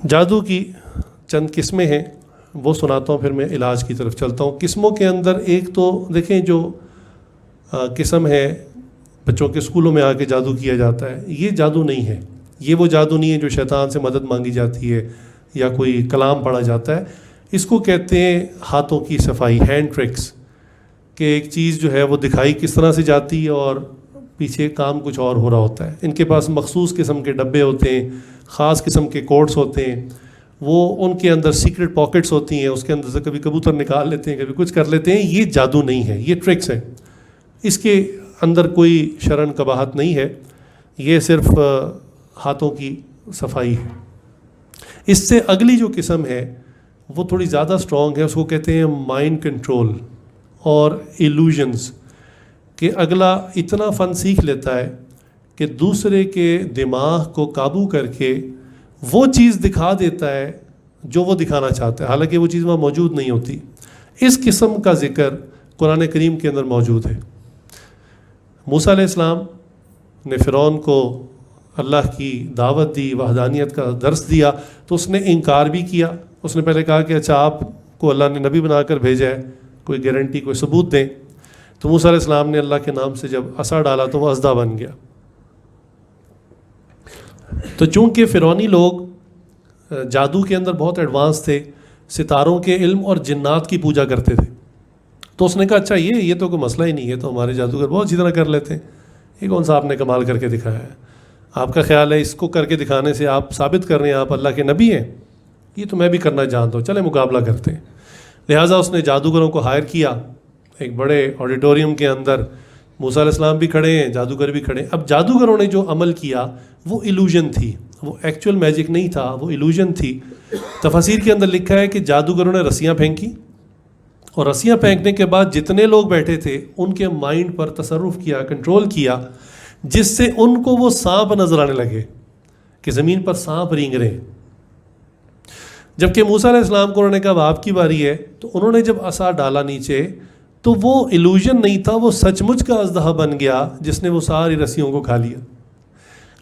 جادو کی چند قسمیں ہیں، وہ سناتا ہوں، پھر میں علاج کی طرف چلتا ہوں۔ قسموں کے اندر ایک تو دیکھیں جو قسم ہے بچوں کے اسکولوں میں آ کے جادو کیا جاتا ہے، یہ جادو نہیں ہے، یہ وہ جادو نہیں ہے جو شیطان سے مدد مانگی جاتی ہے یا کوئی کلام پڑھا جاتا ہے۔ اس کو کہتے ہیں ہاتھوں کی صفائی، ہینڈ ٹرکس، کہ ایک چیز جو ہے وہ دکھائی کس طرح سے جاتی ہے اور پیچھے کام کچھ اور ہو رہا ہوتا ہے۔ ان کے پاس مخصوص قسم کے ڈبے ہوتے ہیں، خاص قسم کے کوڈز ہوتے ہیں، وہ ان کے اندر سیکرٹ پاکٹس ہوتی ہیں، اس کے اندر سے کبھی کبوتر نکال لیتے ہیں، کبھی کچھ کر لیتے ہیں۔ یہ جادو نہیں ہے، یہ ٹرکس ہیں، اس کے اندر کوئی شرعن قباحت نہیں ہے، یہ صرف ہاتھوں کی صفائی ہے۔ اس سے اگلی جو قسم ہے وہ تھوڑی زیادہ اسٹرانگ ہے، اس کو کہتے ہیں مائنڈ کنٹرول اور ایلوژنز، کہ اگلا اتنا فن سیکھ لیتا ہے کہ دوسرے کے دماغ کو قابو کر کے وہ چیز دکھا دیتا ہے جو وہ دکھانا چاہتا ہے، حالانکہ وہ چیز وہاں موجود نہیں ہوتی۔ اس قسم کا ذکر قرآن کریم کے اندر موجود ہے۔ موسیٰ علیہ السلام نے فرعون کو اللہ کی دعوت دی، وحدانیت کا درس دیا، تو اس نے انکار بھی کیا۔ اس نے پہلے کہا کہ اچھا آپ کو اللہ نے نبی بنا کر بھیجا ہے، کوئی گارنٹی، کوئی ثبوت دیں۔ تو موسیٰ علیہ السلام نے اللہ کے نام سے جب عصا ڈالا تو وہ اژدھا بن گیا۔ تو چونکہ فرعونی لوگ جادو کے اندر بہت ایڈوانس تھے، ستاروں کے علم اور جنات کی پوجا کرتے تھے، تو اس نے کہا اچھا یہ تو کوئی مسئلہ ہی نہیں ہے، تو ہمارے جادوگر بہت اچھی طرح کر لیتے ہیں، یہ کون سا آپ نے کمال کر کے دکھایا ہے؟ آپ کا خیال ہے اس کو کر کے دکھانے سے آپ ثابت کر رہے ہیں آپ اللہ کے نبی ہیں؟ یہ تو میں بھی کرنا جانتا ہوں، چلیں مقابلہ کرتے ہیں۔ لہٰذا اس نے جادوگروں کو ہائر کیا، ایک بڑے آڈیٹوریم کے اندر موسیٰ علیہ السلام بھی کھڑے ہیں، جادوگر بھی کھڑے ہیں۔ اب جادوگروں نے جو عمل کیا وہ ایلوژن تھی، وہ ایکچوئل میجک نہیں تھا، وہ ایلوژن تھی۔ تفاسیر کے اندر لکھا ہے کہ جادوگروں نے رسیاں پھینکی، اور رسیاں پھینکنے کے بعد جتنے لوگ بیٹھے تھے ان کے مائنڈ پر تصرف کیا، کنٹرول کیا، جس سے ان کو وہ سانپ نظر آنے لگے کہ زمین پر سانپ رینگ رہے ہیں۔ جبکہ موسیٰ علیہ السلام کو انہوں نے کہا اب آپ کی باری ہے، تو انہوں نے جب عصا ڈالا نیچے تو وہ ایلوژن نہیں تھا، وہ سچ مچ کا اژدہا بن گیا جس نے وہ ساری رسیوں کو کھا لیا۔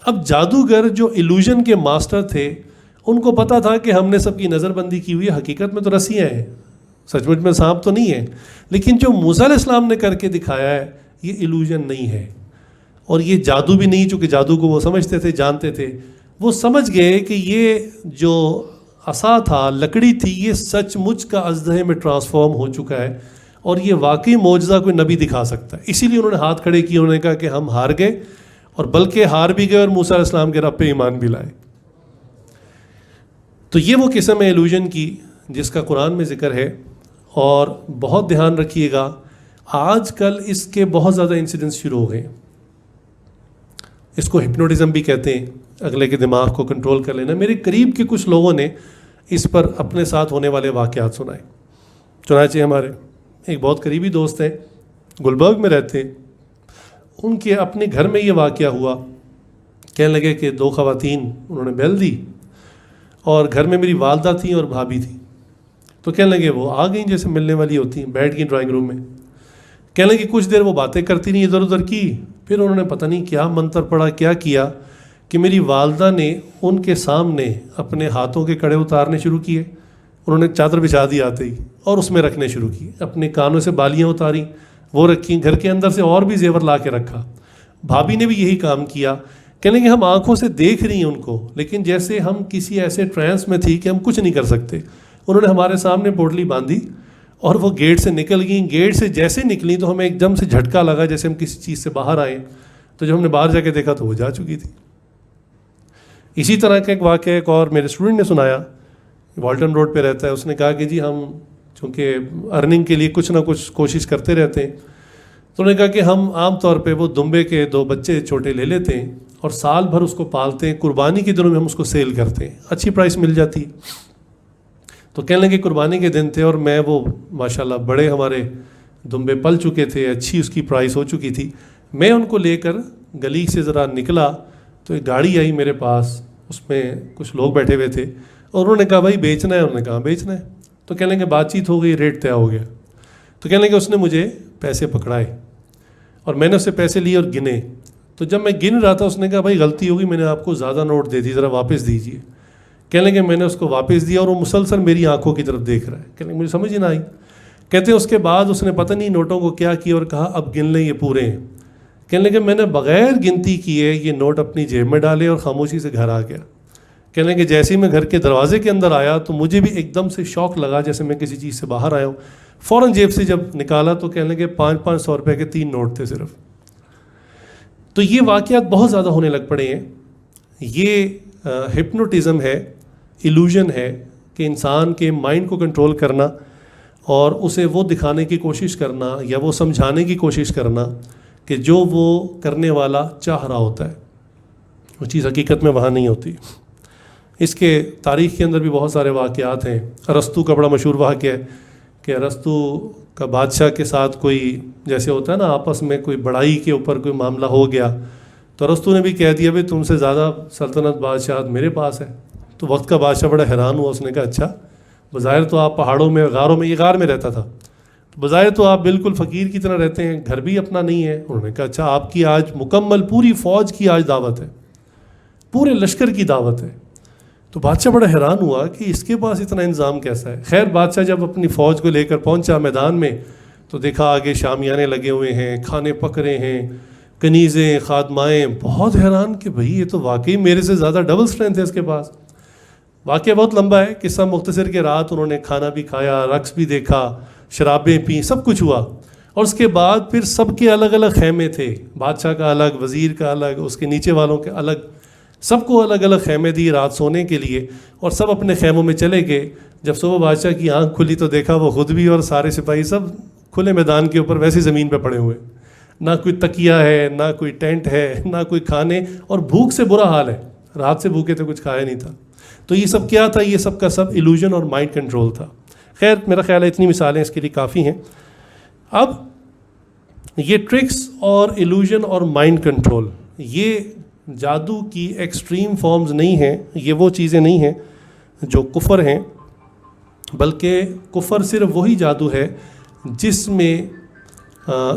اب جادوگر جو ایلوژن کے ماسٹر تھے ان کو پتہ تھا کہ ہم نے سب کی نظر بندی کی ہوئی ہے، حقیقت میں تو رسیاں ہیں، سچ مچ میں سانپ تو نہیں ہے، لیکن جو موسیٰ علیہ السلام نے کر کے دکھایا ہے یہ ایلوژن نہیں ہے، اور یہ جادو بھی نہیں، چونکہ جادو کو وہ سمجھتے تھے، جانتے تھے۔ وہ سمجھ گئے کہ یہ جو عصا تھا، لکڑی تھی، یہ سچ مچ کا اژدہے میں ٹرانسفارم ہو چکا ہے، اور یہ واقعی معجزہ کوئی نبی دکھا سکتا ہے۔ اسی لیے انہوں نے ہاتھ کھڑے کیے، انہوں نے کہا کہ ہم ہار گئے، اور بلکہ ہار بھی گئے اور موسیٰ علیہ السلام کے رب پہ ایمان بھی لائے۔ تو یہ وہ قسم ہے ایلوژن کی جس کا قرآن میں ذکر ہے، اور بہت دھیان رکھیے گا، آج کل اس کے بہت زیادہ انسیڈنٹس شروع ہو گئے۔ اس کو ہپنوٹزم بھی کہتے ہیں، اگلے کے دماغ کو کنٹرول کر لینا۔ میرے قریب کے کچھ لوگوں نے اس پر اپنے ساتھ ہونے والے واقعات سنائے۔ چنانچہ ہمارے ایک بہت قریبی دوست ہیں، گلبرگ میں رہتے ہیں، ان کے اپنے گھر میں یہ واقعہ ہوا۔ کہنے لگے کہ دو خواتین انہوں نے بیل دی، اور گھر میں میری والدہ تھیں اور بھابھی تھی، تو کہنے لگے وہ آ گئیں جیسے ملنے والی ہوتی ہیں، بیٹھ گئیں ڈرائنگ روم میں۔ کہنے لگے کچھ دیر وہ باتیں کرتی رہیں، ادھر ادھر کی، پھر انہوں نے پتہ نہیں کیا منتر پڑھا، کیا کیا کہ میری والدہ نے ان کے سامنے اپنے ہاتھوں کے کڑے اتارنے شروع کیے، انہوں نے چادر بچھا دی آتے ہی اور اس میں رکھنے شروع کی، اپنے کانوں سے بالیاں اتاریں، وہ رکھیں، گھر کے اندر سے اور بھی زیور لا کے رکھا۔ بھابھی نے بھی یہی کام کیا۔ کہنے لگے ہم آنکھوں سے دیکھ رہی ہیں ان کو، لیکن جیسے ہم کسی ایسے ٹرانس میں تھی کہ ہم کچھ نہیں کر سکتے۔ انہوں نے ہمارے سامنے پوٹلی باندھی اور وہ گیٹ سے نکل گئیں۔ گیٹ سے جیسے نکلیں تو ہمیں ایک دم سے جھٹکا لگا جیسے ہم کسی چیز سے باہر آئیں، تو جب ہم نے باہر جا کے دیکھا تو وہ جا چکی تھی۔ اسی طرح کا ایک واقعہ ایک اور میرے اسٹوڈنٹ نے سنایا، والٹن روڈ پہ رہتا ہے، اس نے کہا کہ جی ہم چونکہ ارننگ کے لیے کچھ نہ کچھ کوشش کرتے رہتے ہیں، تو انہوں نے کہا کہ ہم عام طور پہ وہ دمبے کے 2 بچے چھوٹے لے لیتے ہیں اور سال بھر اس کو پالتے ہیں، قربانی کے دنوں میں ہم اس کو سیل کرتے ہیں، اچھی پرائس مل جاتی ہے۔ تو کہنے لگے قربانی کے دن تھے اور میں وہ ماشاءاللہ بڑے ہمارے دمبے پل چکے تھے، اچھی اس کی پرائس ہو چکی تھی، میں ان کو لے کر گلی سے ذرا نکلا تو ایک گاڑی آئی میرے پاس، اس میں کچھ لوگ بیٹھے ہوئے تھے، اور انہوں نے کہا بھائی بیچنا ہے؟ انہوں نے کہا بیچنا ہے۔ تو کہنے لگے بات چیت ہو گئی، ریٹ طے ہو گیا۔ تو کہنے لگے اس نے مجھے پیسے پکڑائے اور میں نے اس سے پیسے لیے اور گنے، تو جب میں گن رہا تھا اس نے کہا بھائی غلطی ہوگی، میں نے آپ کو زیادہ نوٹ دے دی، ذرا واپس دیجیے۔ کہنے لگے میں نے اس کو واپس دیا اور وہ مسلسل میری آنکھوں کی طرف دیکھ رہا ہے. کہنے لگے مجھے سمجھ ہی نہ آئی. کہتے ہیں اس کے بعد اس نے پتہ نہیں نوٹوں کو کیا کیا اور کہا اب گن لیں یہ پورے ہیں. کہنے لگے میں نے بغیر گنتی کیے یہ نوٹ اپنی جیب میں ڈالے اور خاموشی سے گھر آ گیا. کہنے لگے جیسے ہی میں گھر کے دروازے کے اندر آیا تو مجھے بھی ایک دم سے شوق لگا جیسے میں کسی چیز سے باہر آیا ہوں. فوراً جیب سے جب نکالا تو کہنے لگے 500 روپے کے 3 نوٹ تھے صرف. تو یہ واقعات بہت زیادہ ہونے لگ پڑے ہیں. یہ ہپنوٹزم ہے, ایلوژن ہے کہ انسان کے مائنڈ کو کنٹرول کرنا اور اسے وہ دکھانے کی کوشش کرنا یا وہ سمجھانے کی کوشش کرنا کہ جو وہ کرنے والا چاہ رہا ہوتا ہے وہ چیز حقیقت میں وہاں نہیں ہوتی. اس کے تاریخ کے اندر بھی بہت سارے واقعات ہیں. ارسطو کا بڑا مشہور واقعہ ہے کہ ارسطو کا بادشاہ کے ساتھ کوئی جیسے ہوتا ہے نا آپس میں کوئی بڑائی کے اوپر کوئی معاملہ ہو گیا تو ارسطو نے بھی کہہ دیا بھائی تم سے زیادہ سلطنت بادشاہت میرے پاس ہے. تو وقت کا بادشاہ بڑا حیران ہوا. اس نے کہا اچھا بظاہر تو آپ پہاڑوں میں غاروں میں, یہ غار میں رہتا تھا, تو بظاہر تو آپ بالکل فقیر کی طرح رہتے ہیں, گھر بھی اپنا نہیں ہے. انہوں نے کہا اچھا آپ کی آج مکمل پوری فوج کی آج دعوت ہے, پورے لشکر کی دعوت ہے. تو بادشاہ بڑا حیران ہوا کہ اس کے پاس اتنا انتظام کیسا ہے. خیر بادشاہ جب اپنی فوج کو لے کر پہنچا میدان میں تو دیکھا آگے شامیانے لگے ہوئے ہیں, کھانے پک رہے ہیں, کنیزیں, خادمائیں. بہت حیران کہ بھئی یہ تو واقعی میرے سے زیادہ ڈبل اسٹرینتھ ہے اس کے پاس. واقعہ بہت لمبا ہے, قصہ مختصر کہ رات انہوں نے کھانا بھی کھایا, رقص بھی دیکھا, شرابیں پیں, سب کچھ ہوا. اور اس کے بعد پھر سب کے الگ الگ خیمے تھے, بادشاہ کا الگ, وزیر کا الگ, اس کے نیچے والوں کے الگ, سب کو الگ الگ خیمے دی رات سونے کے لیے, اور سب اپنے خیموں میں چلے گئے. جب صبح بادشاہ کی آنکھ کھلی تو دیکھا وہ خود بھی اور سارے سپاہی سب کھلے میدان کے اوپر ویسی زمین پہ پڑے ہوئے, نہ کوئی تکیہ ہے, نہ کوئی ٹینٹ ہے, نہ کوئی کھانے, اور بھوک سے برا حال ہے, رات سے بھوکے تھے, کچھ کھایا نہیں تھا. تو یہ سب کیا تھا؟ یہ سب کا سب ایلوژن اور مائنڈ کنٹرول تھا. خیر میرا خیال ہے اتنی مثالیں اس کے لیے کافی ہیں. اب یہ ٹرکس اور ایلوژن اور مائنڈ کنٹرول یہ جادو کی ایکسٹریم فارمز نہیں ہیں, یہ وہ چیزیں نہیں ہیں جو کفر ہیں, بلکہ کفر صرف وہی جادو ہے جس میں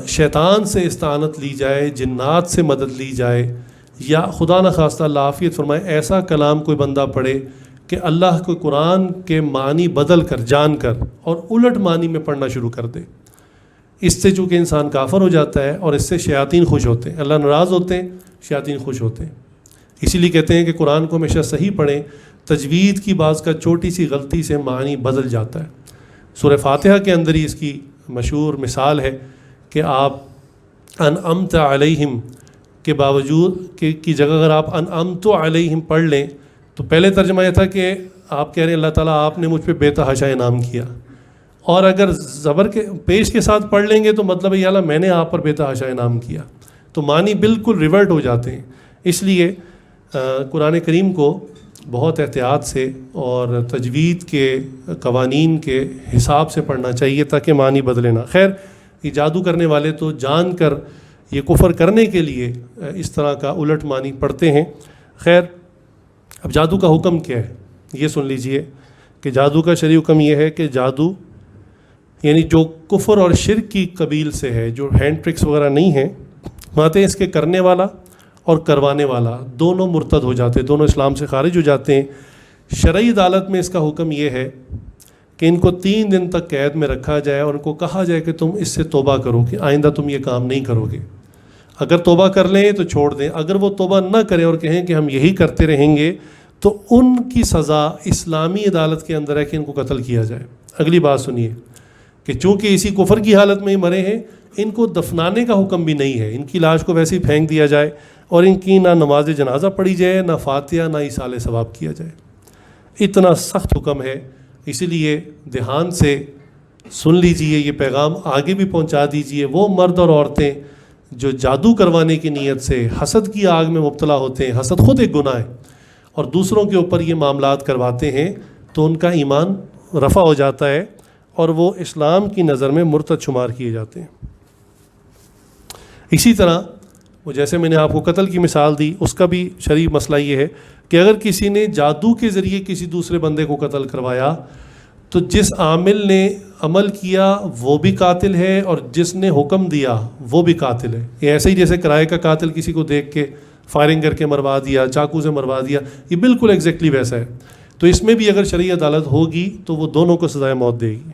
شیطان سے استعانت لی جائے, جنات سے مدد لی جائے, یا خدا نخواستہ اللہ عافیت فرمائے ایسا کلام کوئی بندہ پڑھے کہ اللہ کو قرآن کے معنی بدل کر, جان کر, اور الٹ معنی میں پڑھنا شروع کر دے. اس سے چونکہ انسان کافر ہو جاتا ہے اور اس سے شیاطین خوش ہوتے ہیں, اللہ ناراض ہوتے ہیں, شیاطین خوش ہوتے ہیں. اسی لیے کہتے ہیں کہ قرآن کو ہمیشہ صحیح پڑھیں, تجوید کی بعض کا چھوٹی سی غلطی سے معنی بدل جاتا ہے. سورہ فاتحہ کے اندر ہی اس کی مشہور مثال ہے کہ آپ انعمت علیہم کے باوجود کی جگہ اگر آپ انعمت علیہم پڑھ لیں تو پہلے ترجمہ یہ تھا کہ آپ کہہ رہے ہیں اللہ تعالیٰ آپ نے مجھ پہ بے تحاشا انعام کیا, اور اگر زبر کے پیش کے ساتھ پڑھ لیں گے تو مطلب یہ اللہ میں نے آپ پر بے تحاشا انعام کیا, تو معنی بالکل ریورٹ ہو جاتے ہیں. اس لیے قرآن کریم کو بہت احتیاط سے اور تجوید کے قوانین کے حساب سے پڑھنا چاہیے تاکہ معنی بدلے نہ. خیر یہ جادو کرنے والے تو جان کر یہ کفر کرنے کے لیے اس طرح کا الٹ معنی پڑھتے ہیں. خیر اب جادو کا حکم کیا ہے یہ سن لیجئے کہ جادو کا شرعی حکم یہ ہے کہ جادو یعنی جو کفر اور شرک کی قبیل سے ہے, جو ہینڈ ٹرکس وغیرہ نہیں ہیں, ماتے ہیں اس کے کرنے والا اور کروانے والا دونوں مرتد ہو جاتے ہیں, دونوں اسلام سے خارج ہو جاتے ہیں. شرعی عدالت میں اس کا حکم یہ ہے کہ ان کو 3 دن تک قید میں رکھا جائے اور ان کو کہا جائے کہ تم اس سے توبہ کرو کہ آئندہ تم یہ کام نہیں کرو گے. اگر توبہ کر لیں تو چھوڑ دیں, اگر وہ توبہ نہ کریں اور کہیں کہ ہم یہی کرتے رہیں گے تو ان کی سزا اسلامی عدالت کے اندر ہے کہ ان کو قتل کیا جائے. اگلی بات سنیے کہ چونکہ اسی کفر کی حالت میں ہی مرے ہیں, ان کو دفنانے کا حکم بھی نہیں ہے, ان کی لاش کو ویسے ہی پھینک دیا جائے اور ان کی نہ نماز جنازہ پڑھی جائے, نہ فاتحہ, نہ ایصال ثواب کیا جائے. اتنا سخت حکم ہے. اسی لیے دھیان سے سن لیجئے, یہ پیغام آگے بھی پہنچا دیجئے. وہ مرد اور عورتیں جو جادو کروانے کی نیت سے حسد کی آگ میں مبتلا ہوتے ہیں, حسد خود ایک گناہ ہے, اور دوسروں کے اوپر یہ معاملات کرواتے ہیں تو ان کا ایمان رفع ہو جاتا ہے اور وہ اسلام کی نظر میں مرتد شمار کیے جاتے ہیں. اسی طرح وہ جیسے میں نے آپ کو قتل کی مثال دی, اس کا بھی شرعی مسئلہ یہ ہے کہ اگر کسی نے جادو کے ذریعے کسی دوسرے بندے کو قتل کروایا تو جس عامل نے عمل کیا وہ بھی قاتل ہے اور جس نے حکم دیا وہ بھی قاتل ہے. یہ ایسے ہی جیسے کرائے کا قاتل کسی کو دیکھ کے فائرنگ کر کے مروا دیا, چاقو سے مروا دیا, یہ بالکل ایگزیکٹلی ویسا ہے. تو اس میں بھی اگر شرعی عدالت ہوگی تو وہ دونوں کو سزائے موت دے گی.